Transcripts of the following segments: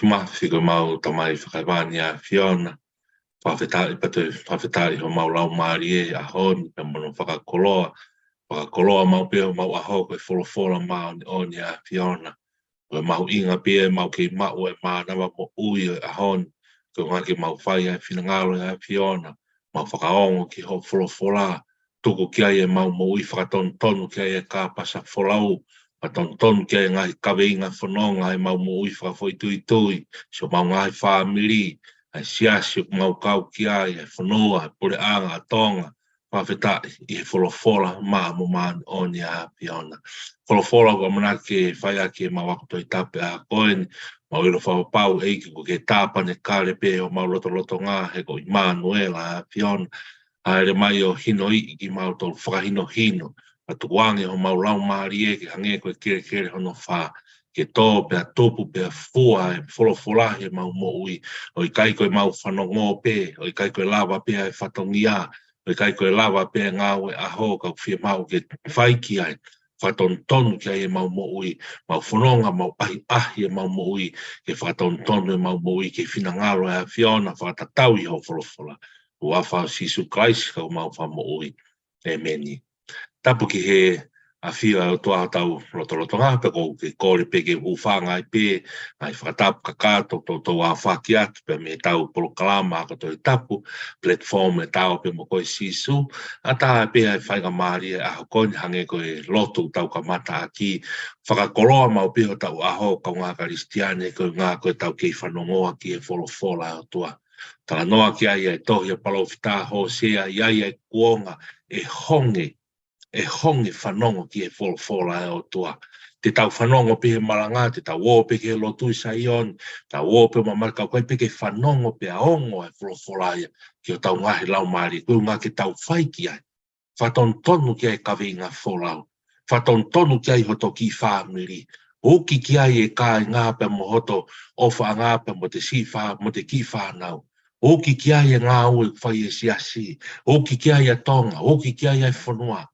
Mafi ko mau tamai whakaiwania Fiona. Whawhetai ho mau lau maari a honi ka mono whakakoloa. Whakakoloa mau peo mau aho koe wholowhola mau ni oni a Fiona. Koe mau inga pia mau kei mau e mānawa mo ui a honi. Koe ngaki mau whai a whinangalo a Fiona. Mau whakaongo ki ho wholowhola. Tuku kia e mau mo ui whakatonu tonu kia e ka pasa wholau. Ton kia ngai kaweinga whanonga e mau mo ui whakafoi tui tui. So mau ngai whamiri, ai siasi mau kau kia e whanoa, pure anga, tonga, whawhetai i he wholowhola maa mo maani oni a Fiona. Wholowhola ko mana ke whaia ke mau ako toi tape a koeni, mau ilo whawapau eiki ko ke tāpane kare pe o mau loto ngā he ko i Manuela a Fiona. Aere mai o hino i ki mau tolu whakahino hino. Atu wangi ho mau lau maari e ki hange koe kere hono wha. Ke tō pia tōpu pia fua e wholowholahi mau mo ui. O i kai koe mau whanongo pe, o i kai koe lava pia e whatongia, o i kai koe lava pia ngāwe aho kau whia mau ke whaiki ai. Whaton tonu ki ai e mau mo ui, mau whanonga mau ahi e mau mo ui, ke whaton tonu e mau mo ui, ke whinangalo e a Fiona whatatau i ho wholowhola. Ua whao Sisu Christ kau mau wha mo ui. E meni. Tapu ki he a whia o toa tau roto ngā pe kou ke kore pe ke uwhanga i pe ai whakatapu ka kāto tō a whaki atu pe me tau polokalama ka toi tapu platform e tau pe mo koe Sisu a tā pe ai whainga maari e aho koini hange koe lotu tau ka mata a ki whakakoloa mau pe o tau aho kau ngā karistiane koe ngā koe tau kei whanongoa ki e wholowhola o toa. Tala noa ki ai e tohi a palofita ho sea i ai e kuonga e honge whanongo ki e wholowhola e o toa. Te tau whanongo pe he maranga, te tau o pe ke lotu i saion, tau o pe mamarika koe pe ke whanongo pe a ongo e wholowhola ia ki o tau ngahi lau maari, koe ngā ke tau whaiki ai. Whaton tonu ki ai kawe ngā wholau. Whaton tonu ki ai hoto ki whamiri. Oki ki ai e kā i ngā pe mo hoto ofa ngā pe mo te si wha, mo te ki whanau. Oki ki ai e ngā ue whai e siasi. Oki ki ai e tonga, oki ki ai e whanua.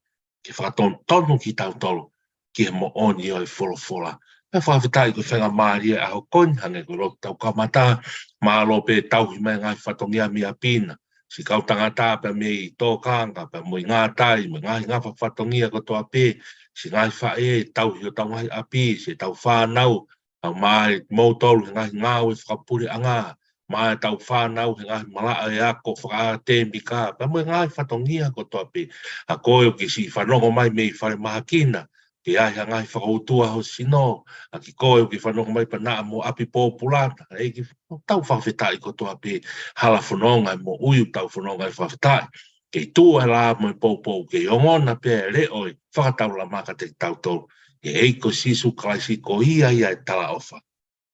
Ke whakaton tonu ki tau tolu, ki he mo oni o e wholowhola. E whawhetai ko whenga maari e aho koini hange ko roto tau kamata, maalo pe tauhi mai ngai whatongia mia pina. Si kau tangata pe me i tō kanga, pe mo i ngā tai, me ngai ngā whatongia ko toa pe, si ngai whae tauhi o tau ngai api, si tau whanau, tau mai mou tolu ngai ngā ue whakapuri anga, mai tau whanau he ngai malaa e ako whakatembi ka, pe mo i ngai whatongia ko toa pe, a koe o ki si whanongo mai me i whare mahakina, ke ai ha ngai whakautua ho sino, a ki koe o ki whanongo mai pa naa mo api pōpulata, e ki tau whawhetai ko toa pe, hala whanonga mo uiu tau whanonga i whawhetai, ke tua la mo i pōpō, ke ongona pe re oi, whakatau la maka te tau tau, ke eiko Sisu Kraisi ko ia ia e tala ofa,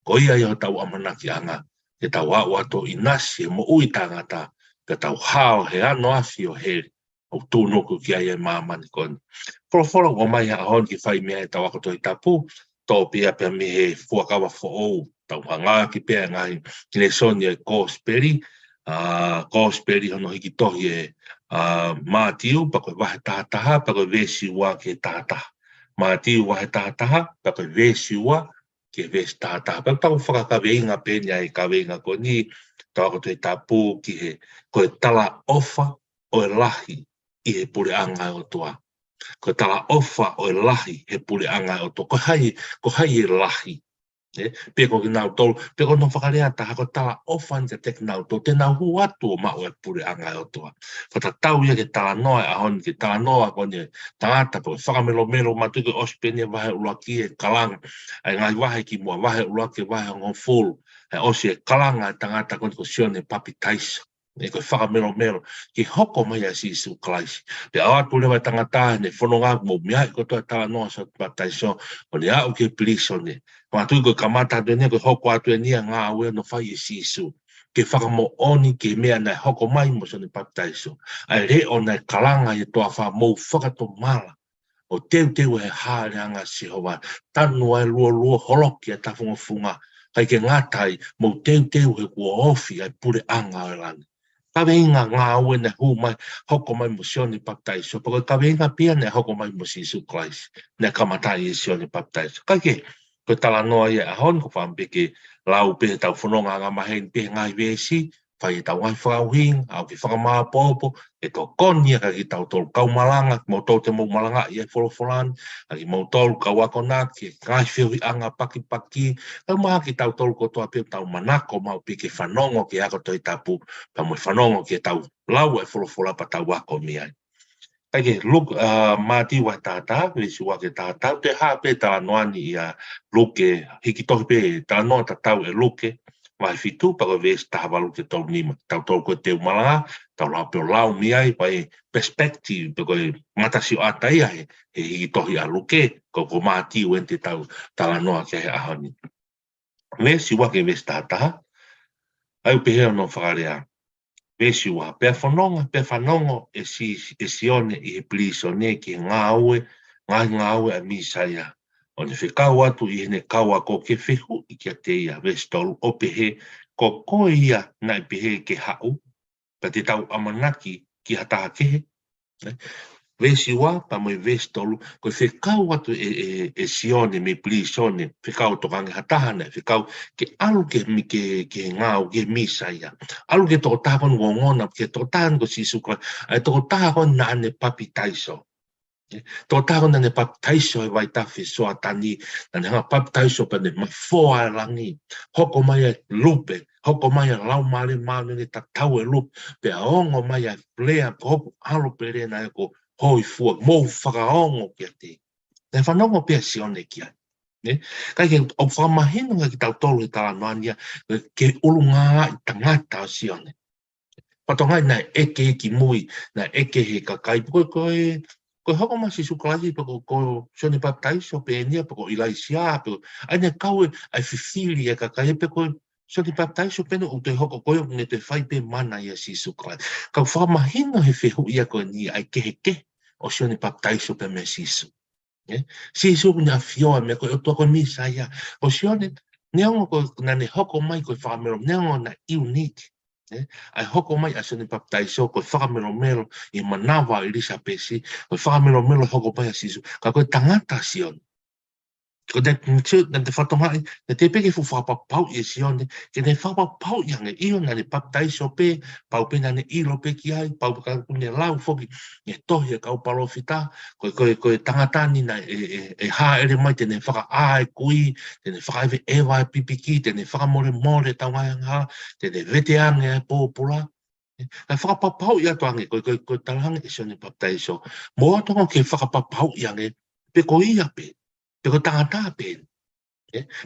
ko ia ia tau amanaki anga, ke tau au ato inasi mo ui tangata, ke tau hao he ano afi o heri, o tūno ku ki ai māmani koni. Whora o mai a hon ki whai mea e tau ako toi tapu, tō pia pia me he fuakawa whaou, tau hanga ki pia ngai, ki ne soni e kōsperi, kōsperi hono hiki tohi e mātiu, pa koe wahe tātaha, pa koe vesi ua ke tātaha. Mātiu wahe tātaha, pa koe vesi ua ke vesi tātaha. Pa tau whakakaweinga pēnia e kaweinga ko ni, tau ako toi tapu ki he koe tala ofa o e lahi i he pure anga o toa. Ko tala ofa o e lahi he pule anga o to. Ko hai e lahi. Pe ko ki nau tolu. Pe ko no whakarea taha ko tala ofa ni te tek nau to. Te nau hu atu o mao e pule anga o toa. Ko ta tau ia ke tala noa a honi ke tala noa ko ni tangata po. Whakamelo melo matu ke ospenia wahe ula ki e kalanga. Ai ngai wahe ki mua wahe ula ke wahe ngon fulu. Ai osi e kalanga tangata ko ni ko sione papi taisa. E koe whakamelo melo, ki hoko mai a si Isu Kalaisi. Te awatu lewa tangata, ne whanonga mo mea i kotoa tala noa sa pataiso, o ne au ke pliso ne. Kama tui koe kamata atu e nia, koe hoko atu e nia ngā aue no whai e si Isu. Ke whakamo oni ke mea nei hoko mai mo sa ne pataiso. Ai re o nei kalanga i toa wha mou whakato mala. O teu he hāreanga si hoa. Tanu ai lua holoki a tafunga funga. Kai ke ngātai mo teu he kua ofi ai pure anga o lani. Kaweinga ngā aue ne hu mai, hoko mai mo sioni pataiso. Pako kaweinga pia ne hoko mai mo si Isu Kalaisi. Ne kamatai e sioni pataiso. Kai ko tala noa ia a hon, ko whampeke lau pe tau whanonga ngā maheni pe ngai vesi, whai tau ngai whakauhing, au ki whakamā pōpo, e tō konia ka ki tau tolu kaumalanga, mo tō te mou malanga i e wholowholani, a ki mou tolu kauakona, ki ngai whiwi anga paki, au maha ki tau tolu kotoa pe tau manako mau pe ke whanongo ki ako toi tapu, pa mo whanongo ki tau lau e wholowhola pa tau wako miai. Kai look mati wa tata visi wa ke tata te ha pe ta noani ia luke hiki tohi pe ta no ta tau e luke mai fitu pa ves ta valu ke tau nima tau tau ko te umala tau la pe lau mi ai pai perspective pe ko mata si ata ia he hiki tohi a luke ko mati wente tau ta no ke a hani visi wa ke ves tata ai pe he no farea Vesi wa pe whanongo e sione i he pliso ne ki ngā aue a misaya. O ne whekau atu i hene kaua ko ke whehu i kia te ia vesi tolu o pehe ko koe ia nai pehe ke hau pa te tau amanaki ki hataha kehe. Vesi wa pa moi vesi tolu ko whekau atu e sione me plisone whekau tokange hatahane whekau ke alu ke ngau ke misaya alu ke toko tahon ngongona ke toko tahon ko si suka ai toko tahon na ane papi taiso toko tahon na ane papi taiso e vai tafi soa tani na hanga papi taiso pa ne mai foa langi hoko mai lupe hoko mai lau male ne tatau e lupe pe aongo mai plea hoko alu pere na eko hoi fua, mou whakaongo kia te. Nei whanongo pia sione kia. Kai ke o whamahino ki tau tolu i tala noania, ke ulu ngā i tangata o sione. Patongai nai eke ki mui, nai eke he kakai, koe hoko masi sukalagi, ko sione paptaiso, pe enia, ko ilai sia, aine kaue, ai whiwhiri e kakai, pe koe sione paptaiso, pene o te hoko koe, ne te whai pe mana ia si sukalagi. Kau whamahino he whehu ia koe ni, ai kehe, o sione paptaiso pe me sisu. Sisu ni a fioa me koe o toko misa ia. O sione, neongo ko nane hoko mai koe whakamero, neongo na unique. Ai hoko mai a sione paptaiso koe whakamero mero i manawa i risa pesi, koe whakamero mero hoko mai a sisu. Ka koe tangata sione. Ko te whatongai, te peke fu whapapau i sione, ke te whapapau i ange, io nane paptaiso pe, pau pe nane ilo pe ki ai, pau pe kune lau foki, e tohi e kau palo fita, koe tangatani na e ha ere mai, tene whaka a e kui, tene whaka ewe ewa e pipiki, tene whaka more tau ngai anga, tene vete ange e pōpura, Ka whakapapau i atu ange, koe talahange e sione paptaiso, mo atonga ke whakapapau i ange, pe ko ia pe, pe ko tangata pe.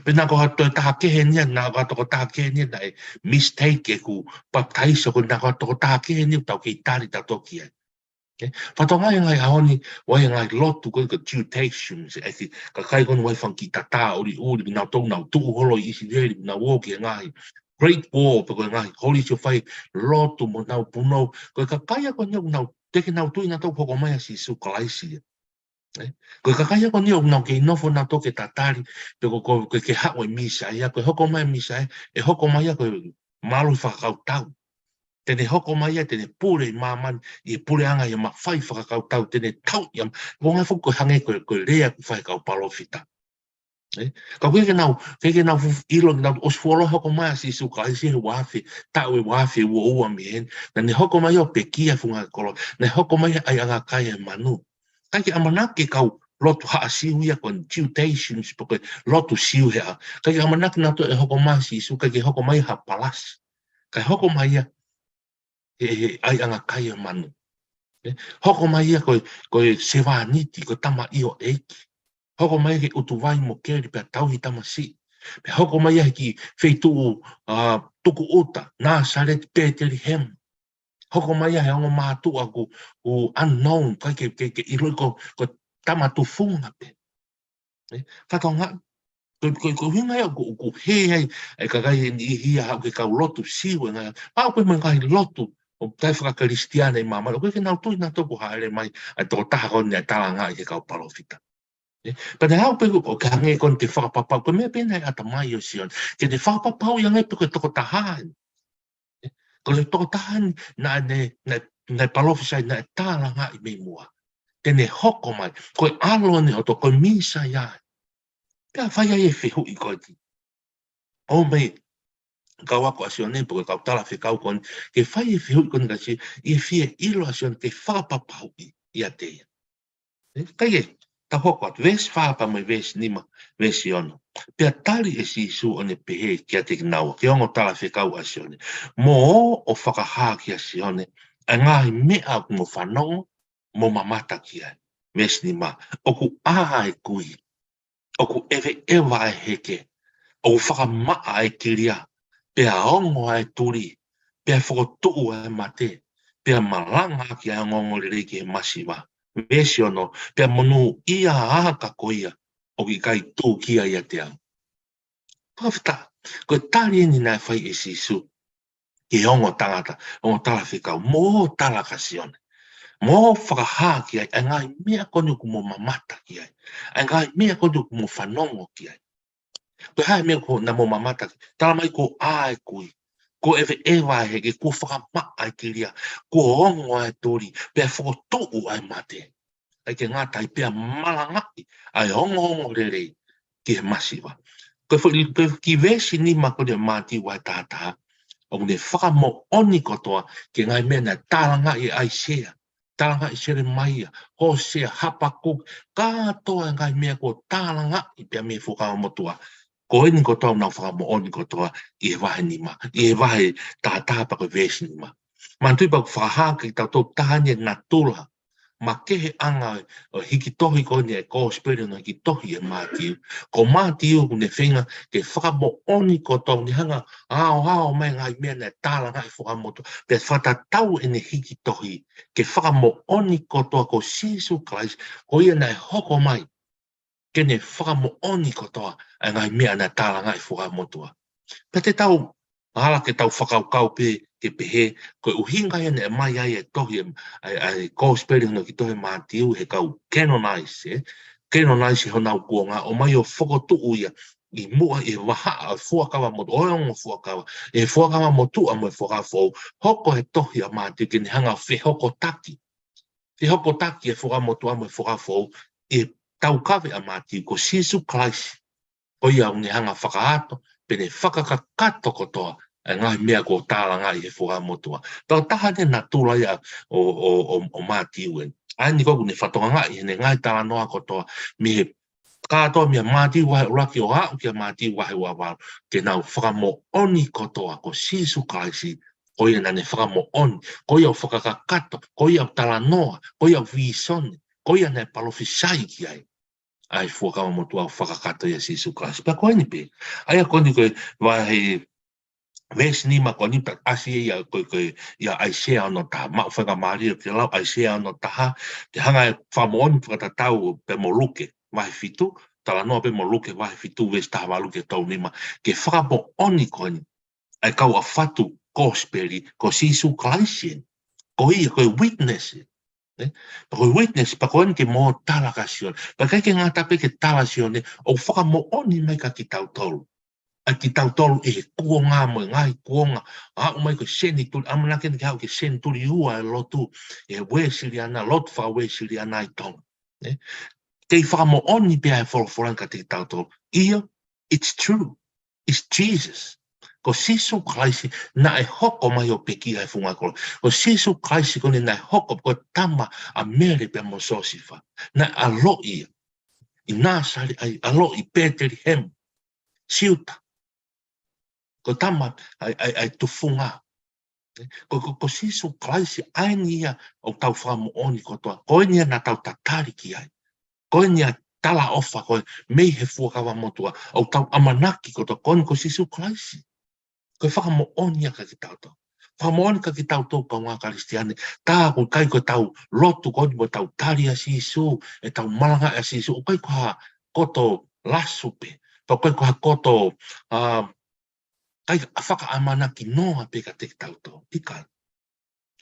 Pe nā ko hato taha kehe nia, nā ko hato ko taha kehe nia, nā e mistake e ku paptaiso, ko nā ko hato ko taha kehe nia, tau ke itari tato ki ai. Whato ngai haoni, wai ngai lotu koe ka tutations, e ki ka kai kono wai whanki tata ori, nā tau nā tuu holo i isi reri, nā woki e ngai. Great War, pe koe ngai, holi sio whai, lotu mo nau punau, koe ka kai a koe nau te ke nau tui na tau poko mai si su kalaisi. Koe kakaya ko ni o nau ke inofo na to ke tatari, pe ko ke hao e misa ia, koe hoko mai misa e hoko mai ia koe malu whakakau tau. Tene hoko mai ia, tene pure i māman, i pure anga i mawhai whakakau tau, tene tau i am, wonga fuku hange koe rea ku whaikau palofita. Ka ke nau ilo nau osfuolo hoko mai si su kalaisi he wafi, tau e wafi ua ua mihen, na ne hoko mai o pe kia funga kolo, ne hoko mai ai anga kaya manu. Kai amanake kau lotu haa siu ia kon tutations porque lotu siu hea. Kai amanake na to e hoko mai si su kai hoko mai ha palas. Kai hoko mai ia ai anga kaya manu. Hoko mai ia koe sewa niti ko tama io eiki. Hoko mai ke utuwai mo keri pe tauhi tama si. Pe hoko mai ia ki feitu tuku uta na saret peteri hem. Hoko mai he ongo mātua ku unknown, kai ke iroi ko tama tu funga pe. Whatonga, ko hinga ia ku hei ai kakai i hia hau ke kau lotu siwe ngai. Pau koe mai kai lotu o tai whakakaristiana i mamara. Koe ke nau tui na toku haere mai ai toko taha koni ai talanga i ke kau palofita. Pene hau pe ko ka hange kon te whakapapau, koe mea pena i ata mai o sion. Ke te whakapapau i angai pe koe toko tahaan. Ko le toko tahan na palofisa na talanga i me mua. Tene hoko mai, koe alo ne o to koe misa ia. Pea whaia e whihu i koe ti. O mei, kau ako asio ne, koe kau tala whikau kon, ke whai e whihu i kon kasi, i whie ilo asio te whapapau i a teia. Kai e, ta hoko atu, ves whapa mai ves nima, ves iono. Pea tali e si su o ne pehe kia te kinaua, ke ongo tala whikau asio ne. Mo o whakahaa ki asio ne, a ngahi mea ku mo whanongo, mo mamata kia. Ves nima, oku aha e kui, oku ewa e heke, oku whakamaa e kiria, pea ongo e turi, pea whakotuu e mate, pea malanga ki a ngongo rere ki e masiwa. Vesi ono, pea monu ia aka koia, o ki kai tū kia ia te au. Pawhita, koe tari ni nai whai e sisu, ki ongo tangata, ongo tala whikau, mō tala kasione. Mō whakahaa ki ai, ai ngai mea konu ku mō mamata ki ai, ai ngai mea konu ku mō whanongo ki ai. Koe hae mea ko na mō mamata ki, tala mai ko āe kui, ko ewa e heke, ko whakamaa ai ki ria, ko ongo ai tori, pea whakotuu ai mate. Ai ke ngātai pia malangai, ai ongo rere ki he masiwa. Koe ki vesi ni mako ne māti wai tātaa, o ne whakamo oni kotoa ke ngai mea na tālanga i ai sea, tālanga i sere maia, ho sea hapakuk, kātoa ngai mea ko tālanga i pia me whukao motua. Ko eni kotoa nau whakamo oni kotoa i he wahe nima, i he wahe tātaa pa koe vesi nima. Mantui pa whahaka i tau tō tāne na tula, ma kehe anga o hiki tohi ko ni e ko spere no hiki tohi e mātiu. Ko mātiu ku ne whenga ke whakamo oni ko tau ni hanga ao mai ngai mea ne tāla ngai whakamoto. Pe whatatau e ne hiki tohi ke whakamo oni ko toa ko Sisu Christ ko ia nei hoko mai ke ne whakamo oni ko toa e ngai mea ne tāla ngai whakamotoa. Pe te tau ala ke tau whakaukau pe ke pehe, ko uhinga ene e mai ai e tohi ai co-spelling no ki tohi mātiu he kau canonize, canonize honau kuonga, o mai o whakotuu ia, i mua i waha a fuakawa mo oongo fuakawa, e fuakawa mo tua mo e whakafou, hoko he tohi a mātiu ke ni hanga whi hoko taki. Whi hoko taki e fuakawa tua mo e whakafou, e tau kawe a mātiu ko Sisu Christ, o ia ni hanga whakaato, pene whakakakato kotoa, e ngai mea ko tāla ngai he whakamotua. Tau taha ne na tūla ia o mātiu en. Ai ni koku ne whatonga ngai, he ne ngai tāla noa kotoa, mi he kātoa mea mātiu wahe uraki o hau kia mātiu wahe wawaru, ke nau whakamo oni kotoa ko Sisu Christ, ko ia nane whakamo oni, ko ia o whakakakato, ko ia o tāla noa, ko ia o visone, ko ia ne palofisai ki ai. Ai whakawa motua o whakakato ia Sisu Christ. Pea koe ni pe. Ai a koni koe wahe ves ni ma koni pa asi ia koe ia Aisea no taha. Ma whaka maari ke lau Aisea no taha. Te hanga e whamoni whakatatau pe moluke wahe fitu. Tala noa pe moluke wahe fitu ves taha waluke tau nima. Ke whakamo oni koni. Ai kau a whatu kosperi ko Sisu Christ. Ko ia koe witness. Pa koe witness, pa koe ke mo tala ka sione. Pa kai ke ngata pe ke tala sione, o whaka mo oni mai ka ki tau tolu. A ki tau tolu e kua ngā mo, ngai kuonga. A o mai ko seni tuli, amana ke hau ke seni tuli ua e lotu, e we siri ana, lotu wha we siri ana i tonga. Kei whaka mo oni pe ai wholoforan ka te tau tolu. Ia, it's true. It's Jesus. Ko Sisu Christ na e hoko mai o peki ai funga ko. Ko Sisu Christ ko na e hoko ko tama a mere pe mo sosifa. Na alo ia. I nā sari ai alo i Bethlehem. Siuta. Ko tama ai tufunga. Ko Sisu Christ ai nia o tau whamu oni ko toa. Ko nia na tau tatari ki ai. Ko nia tala ofa ko mei he fuakawa motua. O tau amanaki ko toa. Ko Sisu Christ. Ko whakamo onia ka ki tau tau. Whakamo onia ka ki tau tau ka ngā karistiane. Tā ko kai ko tau lotu ko mo tau tari a sisu, e tau malanga a sisu. O kai ko ha koto lasupe. Pa kai ko ha koto kai whaka amana ki noa pe ka te tau tau. Ika.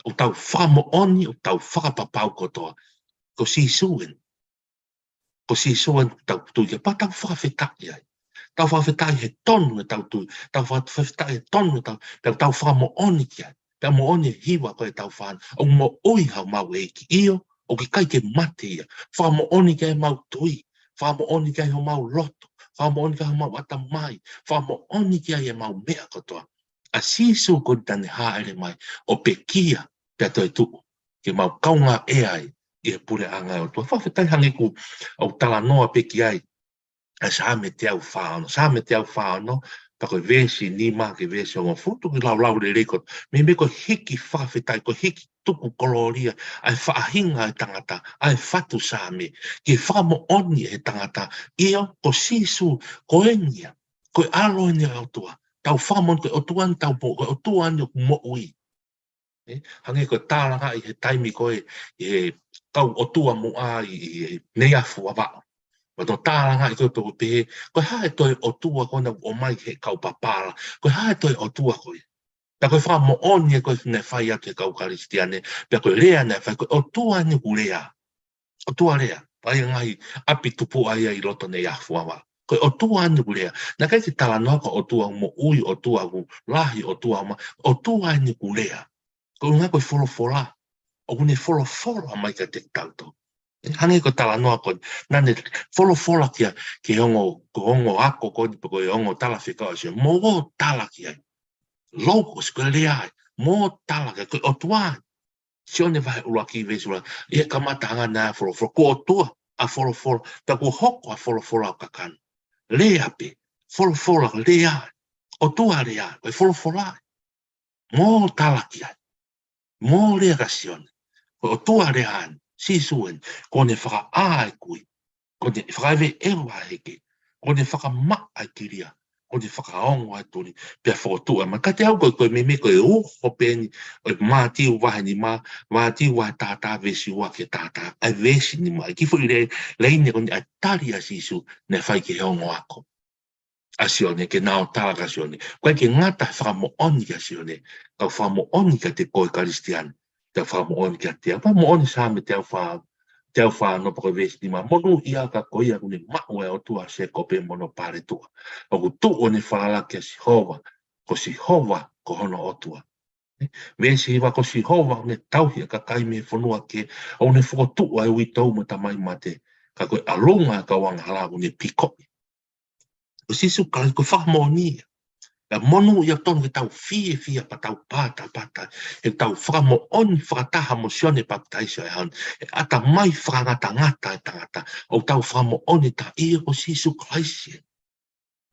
O tau whakamo oni, o tau whakapapau ko toa. Ko sisuen. Ko sisuen tau tuia. Pa tau whakawhetaki ai. Tau whawhetai he tonu e tau tui. Tau whawhetai he tonu e tau. Tau whamo oni ki ai. Tau mo oni hiwa koe tau whan. O mo oi hau mau e ki io. O ki kai ke mate ia. Whamo oni ki ai mau tui. Whamo oni ki ai ho mau loto. Whamo oni ki ai ho mau ata mai. Whamo oni ki ai e mau mea kotoa. A sisu ko tane haere mai. O pe kia pe toi tuku. Ke mau kaunga e ai. I e pure anga o tua. Whawhetai hange ku au tala noa pe ki ai. Sa me te au whāno, pa koe vesi ni mā ke vesi o ngā futu ki lau le rekot. Me ko hiki whawhetai, ko hiki tuku koloria, ai whaahinga e tangata, ai whatu sa me, ki whamo oni e tangata, ia ko sisu, ko engia, ko alo engia o tua, tau whamon ko o tuan tau po, ko o tuan yo mo ui. Hange ko tālanga i he taimi koe, i he kau o tua mo a i neiafu a wao. Ma tō tālanga i koe pō pehe, koe hae toi o tua kona o mai he kau papara, koe hae toi o tua koe. Ta koe wha mo oni e koe ne whai atu e kau karistiane, pia koe rea ne whai koe o tua ni ku rea. O tua rea, ai ngai api tupu ai ai loto ne iafuawa. Koe o tua ni ku rea. Na kai ki tala noa o tua mo ui o tua ku lahi o tua ma, o tua ni ku rea. Koe ngā koe wholofola, o kune wholofola mai ka te tauto. Hange ko tala noa ko nane wholofola kia ki hongo ako ko ko hongo tala whika o sio mo tala kia locos ko lea mo tala kia ko o tua sio ne vai ua ki vesula e kamata hanga na wholofola ko o tua a wholofola ta ko hoko a wholofola o kakan lea pe wholofola lea o tua lea ko wholofola mo tala kia mo lea ka sio ko o tua lea sisuen, ko ne whaka āe kui, ko ne whakaiwe ewa heke, ko ne whaka maa ai kiria, ko ne whaka aongo ai turi, pia whakotua. Ma kate au koe me koe uho pēni, o mātiu wahe ni mātiu wahe tātā vesi ua ke tātā, ai vesi ni mai, ki fui leine ko ne ai tari a sisu, ne whai ke heongo ako. A sione, ke nao tāka sione. Koe ke ngata whakamo oni ka sione, kau whakamo oni ka te koe karistiane. Te wha mo oni kia te apa, mo oni sa me te wha no pako vesi ni ma, monu ia ka koia kune mau e o tua se kope mono pare tua. O ku tu o ne whalala kia Sihova, ko Sihova ko hono o tua. Vesi hiwa ko Sihova ne tauhia ka kai me whanua ke, o ne whakotu ai ui tau mo tamai mate, ka koe alonga ka wanga hala kune pikoi. O sisu ka ko whakamoni ia. La monu ia tonu tau fie pa tau pata, e tau whakamo oni whakataha mo sione pa taisa e han, e ata mai whakangata ngata e tangata, o tau whakamo oni ta ia ko Sisu Christ.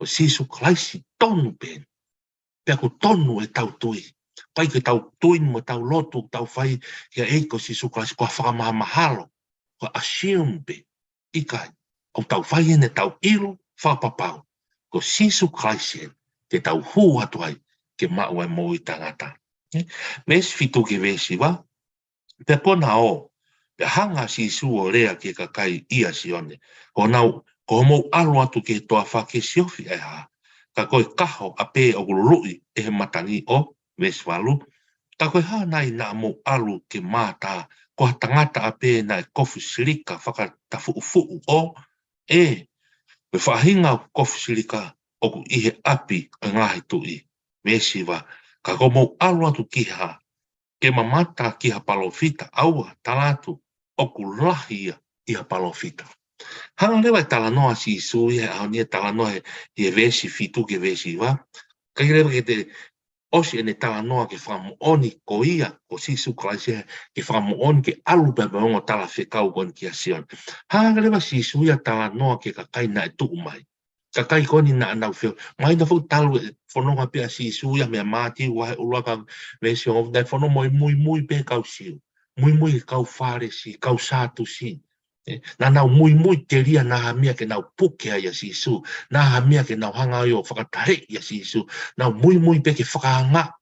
O Sisu Christ tonu pen, pia ko tonu e tau tui, pai ke tau tui mo tau lotu, tau whai, kia e ko Sisu Christ, ko whakamaha mahalo, ko assume pe, ikai, o tau whai ene tau ilu, whapapau, ko Sisu Christ te tau hū atu ai ke mau e mo i tangata. Mes fitu ke vesi wa, pe kona o, pe hanga si su o rea ke kakai ia sione, ko nau, ko mou alu atu ke toa whake siofi e ha, ka koe kaho a pe o gulurui e he matangi o, mes walu, ka koe ha nai na mou alu ke mātā ko tangata ape na kofu silika whakatafu o e whahinga kofu silika o ku ihe api o ngahi tui mesi wa ka komo alu atu kiha ke mamata kiha palofita aua talatu o ku lahi ia palofita. Hanga lewa tala noa si sui au nia tala noa he vesi fitu ke vesi wa ka lewa ke te osi ene tala noa ke whamu oni ko ia ko sisu klaise ke whamu oni ke alu pe maunga tala whekau kon ki a sion. Hanga lewa si sui a tala noa ke ka kaina e tuu mai. Ka kai koni na anau whio. Mai na whau talu e whanonga pe a si sui a mea māti wahe uruaka vesi o dai whanonga mui pe kau siu. Mui kau whare si, kau sātu si. Na nau mui te ria na hamia ke nau puke ai a sisu, na hamia ke nau hanga o whakatare i a sisu, nau mui pe ke whakahanga.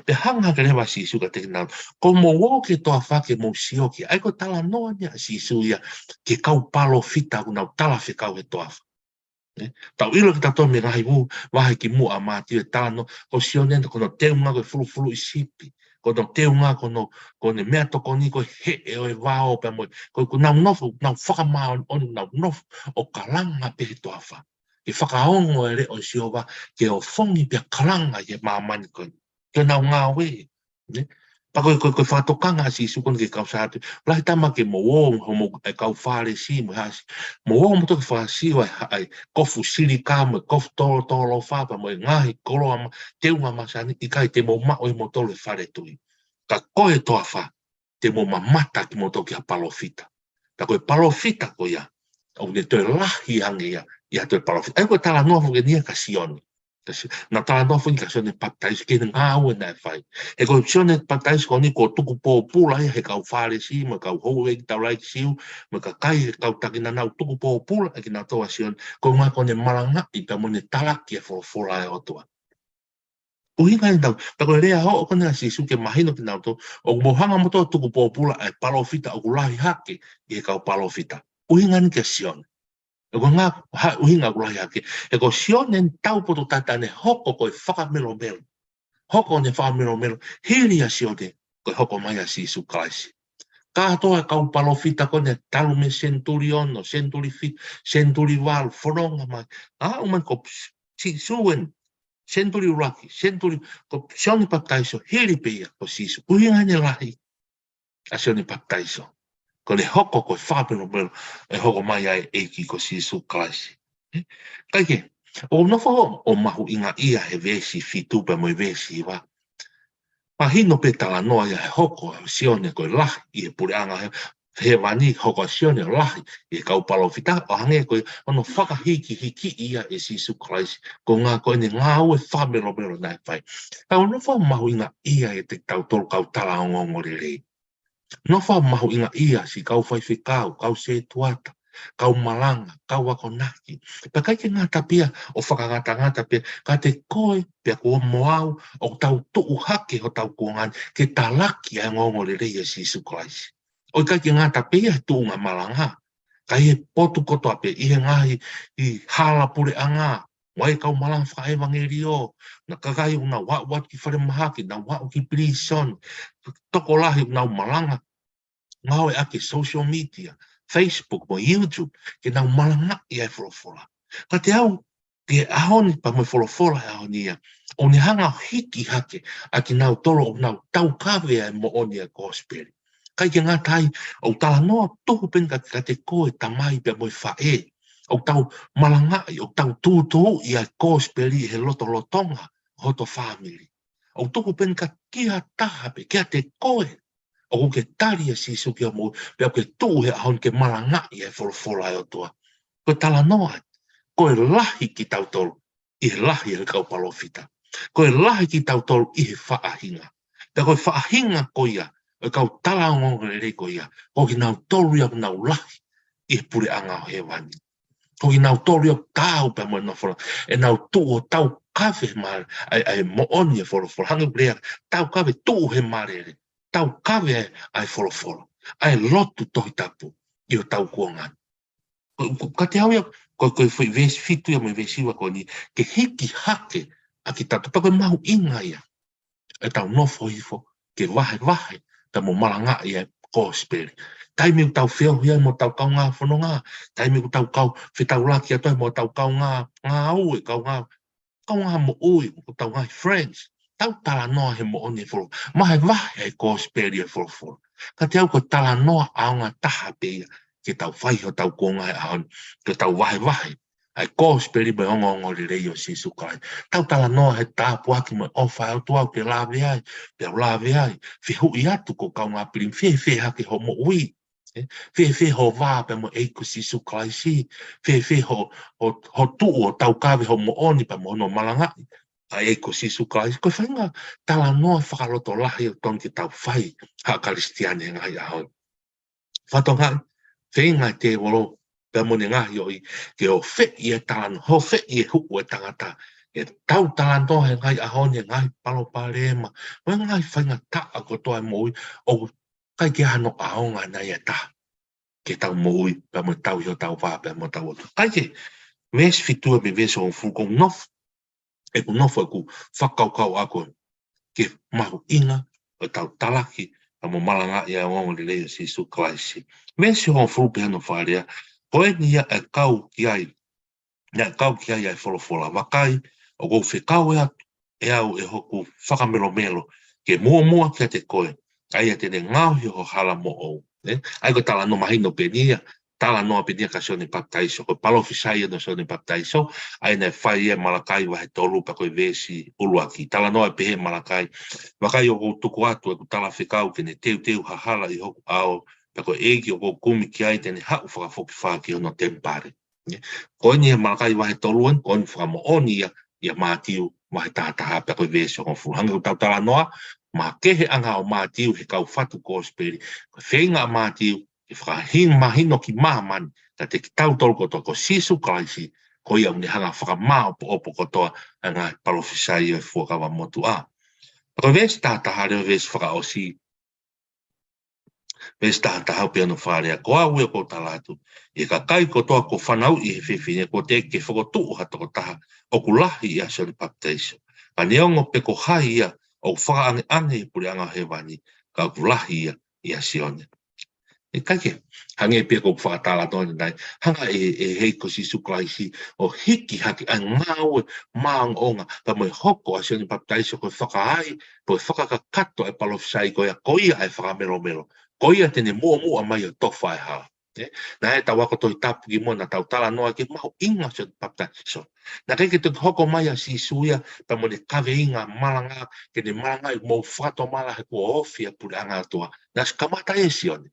Pe hanga ke lewa sisu ka te nau, ko mo wo ke toa whake mo sioki, ai ko tala noa ni a sisu ia, ke kau palo fita ku nau tala whekau he toa wha. Tau ilo ki tato me ngahi mu, wahe ki mu a māti e tāno, ko sio nenda kono teu ngā koe fulu i sipi, kono teu ngā kono mea toko ni koe he e oe wāo pe moe, koe nau nofu, nau whakamā onu nau nofu o kalanga pe he toa wha. Ke whakaongo e re o sio wa, ke o whongi pe kalanga e māmani koe, ke nau ngā we. Pa koe whātokanga si sukon ke kau sātu, lahi tama ke mo o homo e kau whāre si mo hasi, mo o mo toki whāsi ai kofu siri kā mo kofu tolo whāpa mo e ngahi koro ama te unga masani i kai te mo mao i mo tole whare tui. Ka koe toa wha, te mo mamata ki mo toki a palofita. Ta koe palofita ko ia, o ne toi lahi hange ia toi palofita. Ai koe tala noa fuke nia ka sioni. Na tala noa fuke ka sioni patais ke ngā ue nai whai. E koe sione patais ko ni ko tuku pō pula ia he kau whare si, mo kau hou e ki tau lai siu, mo ka kai kau takina nau tuku pō pula e ki nā toa sione, ko ngā kone maranga i ta mone talaki e whora e otua. Uhinga ni tau, ta koe rea ho o kone a sisu ke mahino ki nau to, o mohanga mo toa tuku pō pula e palofita o kulahi hake i he kau palofita. Uhinga ni ke sione. E ko ngā uhinga kulahi hake, e ko sione ni tau poto tatane hoko koe whakamelo melo. Hoko ne whamero mero, hiri a sione, koe hoko mai a sisu kaisi. Katoa kau palofita kone talu me centurion, no centuri wal, whanonga mai. Uman ko suen, centuri uraki, centuri, ko sione pataiso, hiri peia ko sisu. Uhinga ne lahi, a sione pataiso. Kone hoko koe whamero mero, e hoko mai ai eiki ko sisu kaisi. Kaike, o nofo o mahu inga ia he vesi fitupa mo vesi wa. Mahino pe tala noa ia he hoko sione koe lahi i he pureanga he wani hoko sione lahi i he kau palofita o hange koe ono hiki ia e sisu Christ ko ngā koe ne ngā ue whamero mero nai whai. Kau nofo mahu inga ia e te tau tolu kau tala o ngongore rei. Nofo mahu inga ia si kau whai whikau, kau se tuata. Kau malanga, kau wako naki. Pa kai ke ngā tapia o whakangata pia, ka te koe pia kua moau o tau tuu hake o tau kuangan ke talaki a ngongore rei a Sisu Christ. O kai ke ngā tapia tuu ngā malanga, kai e potu koto ape i he ngahi i hala pure anga, wai kau malanga whaevangerio, na kakai una wat ki whare mahaki, na wat ki prison, toko lahi una malanga, ngau e ake social media, Facebook mo YouTube, ke nau malanga i ai wholofola. Ka te au, te ahoni pa mo wholofola e ahoni ia, o ni hanga hiki hake, a ki nau tolo o nau tau kawe ai mo oni a gospel. Kai ke ngā tai, o tala noa tuku penka ka te koe tamai pe mo i whae, o tau malanga i, o tau tūtū i ai gospel i he lotonga, hoto family. O tuku penka kia taha pe, kia te koe, o ke tari a sisu ki a mo, pe au ke tū he ahon ke malanga i e wholofola e o toa. Ko tala noa, ko e lahi ki tau tolu, i he lahi e kau palofita. Ko e lahi ki tau tolu i he whaahinga. Pe ko e whaahinga ko ia, e kau tala ngongre rei ko ia, ko ki nau tolu ia nau lahi, i he pure anga o he wani. Ko ki nau tolu ia tau pe mo e nofola, e nau tū o tau kawe mare, ai mo oni e wholofola, hangi brea, tau kawe tū he mare tau kawe ai wholofola, ai lotu tohi tapu i o tau kuangan. Ka te hau ia, koe whi vesi fitu ia mo i vesiwa ko ni, ke hiki hake a ki tatu, pa koe mahu inga ia, e tau nofo hifo, ke wahe, ta mo malanga ia, gospel. Tai mi tau feo hia mo tau kau ngā whanonga. Tai mi tau kau whetau laki atoe mo tau kau ngā ue, kau ngā mo ui, mo tau ngā friends. Tau tala noa he mo oni folo. Mahe wahe e gospel e folo. Ka te au ko tala noa aonga taha pia ke tau whaiho tau konga e aon, ke tau wahe. Ai gospel i me ongo le rei o Sisu Kai. Tau tala noa he tāpu aki mo ofa au tuau ke lawe ai, pe au lawe ai. Whi hui atu ko kau ngā pirim, whi hake ho mo ui. Whi ho wā pe mo eiko Sisu Kai si. Whi ho tuu o tau kawe ho mo oni pa mo no malangai. A eiko Sisu Kai. Ko whainga tala noa whakaloto lahi o ton ki tau whai ha karistiane ngai ahon. Whatongai, whainga te wolo pe mo ngahi o i ke o whei e tāna, ho whei e huku e tangata. E tau tāna no he ngai ahon e ngai palo pārema. Mo ngai whainga taa ko toa moi o kai ke hano aonga nei e ta. Ke tau moi, pe mo tau hio tau wā, pe mo tau otu. Kai ke, mes fitua me veso o fuko nof, e ku nof e ku whakaukau ako ke mahu inga o tau talaki, pe mo malanga i a ongo le leo Sisu Klaisi. Mes o fuko hano wharea, koe nia e kau ki ai, nia kau ki ai ai wholofola wakai, o kou whekau e au e hoku whakamelo ke mua kia te koe, ai a tene ngauhi ho hala mo ou. Ai ko tala no mahino penia, tala no penia ka sione baptaiso, ko palofisai no sione baptaiso, ai ne whai e malakai wahe tolu pa koe vesi uluaki, tala no e pehe malakai, wakai o kou tuku atu e ku tala whekau ke ne teu hahala i hoku ao, pa koe egi o kou kumi ki ai tene hau whakafoki whaki ono tempare. Koe ni he malakai wahe toluan, koe ni whakamo oni ia mātiu wahe tātaha pa koe vesi o kou hanga u tau tala noa, ma kehe anga o mātiu he kau whatu kōsperi, koe whenga mātiu, e whakahin mahino ki mahamani, ta te ki tau tolu kotoa ko Sisu Klaisi, ko ia uni hanga whakamao po opo kotoa, anga palofisai e fuakawa motu a. Koe vesi tātaha reo vesi whakaosi, vesi tātaha pia no wharea, ko a ue ko talatu, e ka kai kotoa ko whanau i he whiwhine, ko te ke whakotuu hatoko taha, o ku lahi i asoni baptaiso. Ka neongo pe ko hai ia, o whakaange i puri anga he wani, ka kulahi i a sione. E kaike, hange pia ko whakatala tōne nei, hanga e hei ko Sisu Klaisi, o hiki haki a ngāue maang onga, ka moi hoko a sione baptaiso koe whakaai, koe whakakato e palofisai koe a koia e whakamelo, koia tene mua mai o tofa e haa. Na e tau wako toi tapu ki mona tau tala noa ki maho inga se baptaiso. Na kei ke te hoko mai a Sisuia, pa mo ne kawe inga malanga, ke ne malanga i mou whato mala he kua ofi a puri anga atua. Na skamata e sione.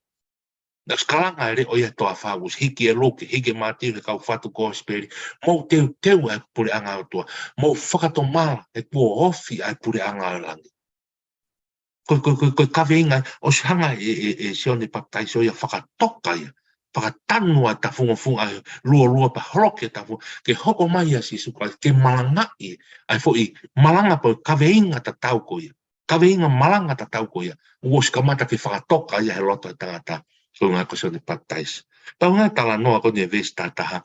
Na skalanga e re o ia toa whawus, hiki e loke, hiki e mātiu he kau whatu kōsperi, mou teu e puri anga atua, mou whakato mala he kua ofi a puri anga alangi. Koe kawe inga, o si hanga e sione baptaiso ia whakatoka ia. Whakatanua ta funga lua pa horoke ta funga, ke hoko mai a Sisu Klaisi, ke malanga i, ai fo i malanga po kaweinga ta tau ko ia, kaweinga malanga ta tau ko ia, uos kamata ke whakatoka ia he loto e tangata, so ngā ko sione baptaiso. Pau ngā tala noa ko ne vesta taha,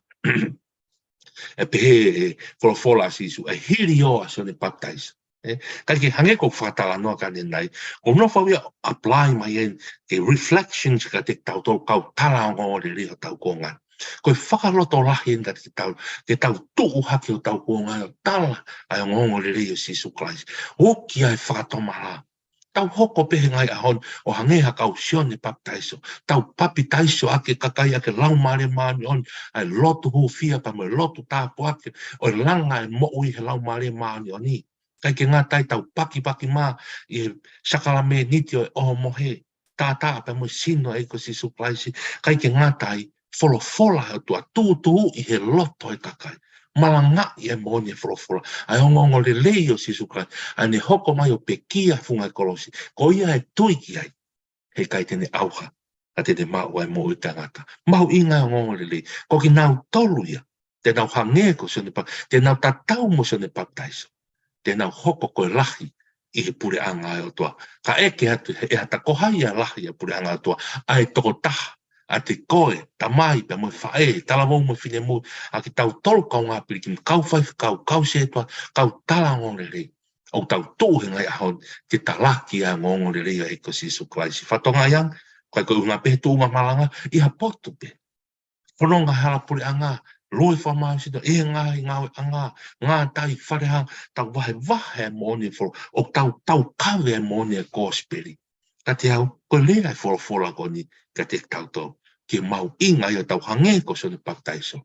e pehe e wholofola a Sisu, e hiri o a sione baptaiso. Kai ke hange ko whakatala noa ka nei, ko no whawia apply mai en ke reflections ka te tau tau kau tala o ngore ri o tau konga. Ko whakaloto lahi en ke tau tuu haki o tau konga o tala ai o ngore ri o Sisu Klaisi. Oki ai whakatomara. Tau hoko pehe ngai ahon o hangeha kau sione baptaiso. Tau papi taiso ake kakai ake lau mare maani on ai lotu hu fia pa mo lotu tāpu ake o langa e mo ui he lau mare maani oni. Kai ke ngā tai tau paki mā i sakalame niti o e oho mohe. Tā pe mo sino e ko Sisu Klaisi. Kai ke ngā tai wholofola o tua tū i he loto e kakai. Malanga i e moni e wholofola. Ai ongongo le lei o Sisu Klaisi. Ai ne hoko mai o pekia funga e kolosi. Ko ia e tui ki ai. He kai tene auha. A tene mau e mo i tangata. Mau inga o ngongo le lei. Ko ki nau tolu ia. Te nau hange ko sione pa. Te nau tatau mo sione baptaiso. Te nau hoko koe lahi i he pure anga e o toa. Ka eke atu e hata kohai a lahi e pure anga e toa. Ai toko taha, a te koe, ta mai, pe moi whae, tala mou mo whine mou, a ki tau tolu kau ngā pirikim, kau whaifu kau se toa, kau tala ngore rei. O tau tūhenga i ahon, te talaki a ngongore rei a Eko Sisu Klaisi. Whatonga yang, Kai ko unga pe tu malanga ia potu pe. Whanonga hala puri anga, loi whamau sita, ngā tai wharehang, tau wahe mōni o tau kawe mōni e kōsperi. Ka te au, ko lea whora koni, ka te tau tō, ki mau inga i tau hange ko soni paktaiso.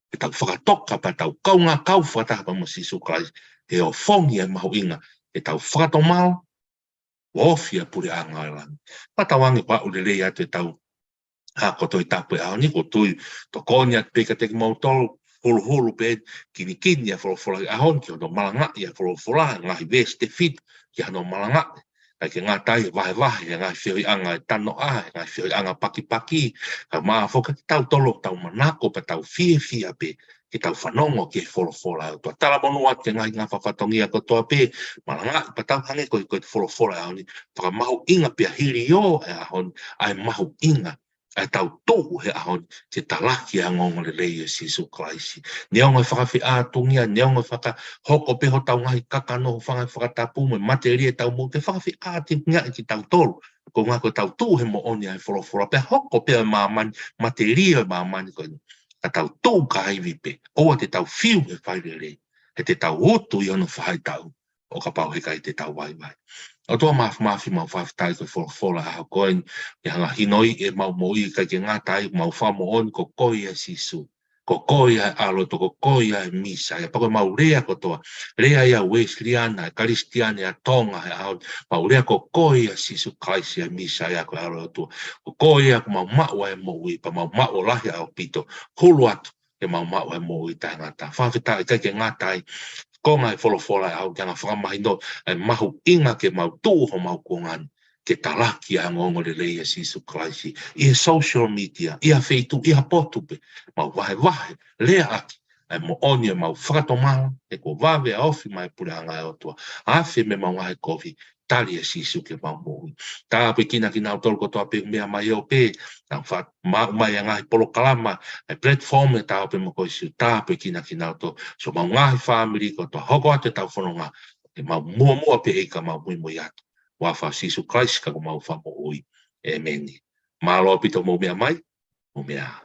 E tau whakatoka pa tau kaunga kau whataha mo Sisu Krais, he o whongi e mau inga, e tau whakatomau, ofia puri anga ilang. Patawangi pa ulelei atu e tau, ko toi tapu e ni ko tui to konia pe ka te mau tol hulu pe kini ya fola ahon ki no malanga ya fola nga vest fit ya no malanga ai ke nga tai vai nga fio anga tano nga fio anga paki ka ma foka tau tolo tau manako pa tau fie pe ki tau whanongo ke fola to tala monu at ke nga whawhatongia ko toa pe malanga pa tau hange ko fola ahoni pa mau inga pe hiri yo ahon ai mau inga ai tau tō he ahon te talaki a ngongo le rei e Sisu Kraisi. Neonga whakawhi ātungia, neonga whaka hoko peho tau ngahi kakano whakatapu me materia tau mo te whakawhi ātungia e ki tau tōru. Ko ngā ko tau tō he mo oni ai whora pe hoko peho māmani, materia māmani ko inu. Ka tau tō ka haiwi pe, oa te tau whiu he whaire rei. He te tau otu i ono whai tau, o ka pau he kai te tau wai. O toa mafi mau whawhitai ko whora a koen, e hanga hinoi e mau moi kai ke ngatai mau whamo on ko koi a Sisu. Ko koi a aloto, ko koi a misa. E pako mau rea ko toa. Rea ia Wesleyana, Karistiane a Tonga, mau rea ko koi a Sisu Kraisi a misa ia ko aloto. Ko koi a mau maua e moi, pa mau maua lahi a pito. Hulu atu e mau maua e moi tai ngata. Whawhitai kai ke ngatai. Ko ngai fola au kia ngā whakamahi no ai mahu inga ke mau tūho mau kongani ke talaki a ngongo le rei a Sisu Kraisi. Ia social media, ia feitu, ia potupe, mau wahe, lea aki, ai mo onia mau whakatomau, e ko wawe a ofi mai pure anga e otua. Awhi me mau ngahe kofi, tali a Sisu ke mau mohi. Tā pe kina au tolu kotoa pe mea mai o pe, nang wha mai a ngahi polo kalama, ai platform e tā pe mo koisiu, tā pe kina au to, so mau ngahi family kotoa, hoko ate tau whanonga, e mau mua pe eika mau mui atu. Wafa Sisu Christ ka mau wha mo ui. Amen. Malo pito mo mea mai, mo mea.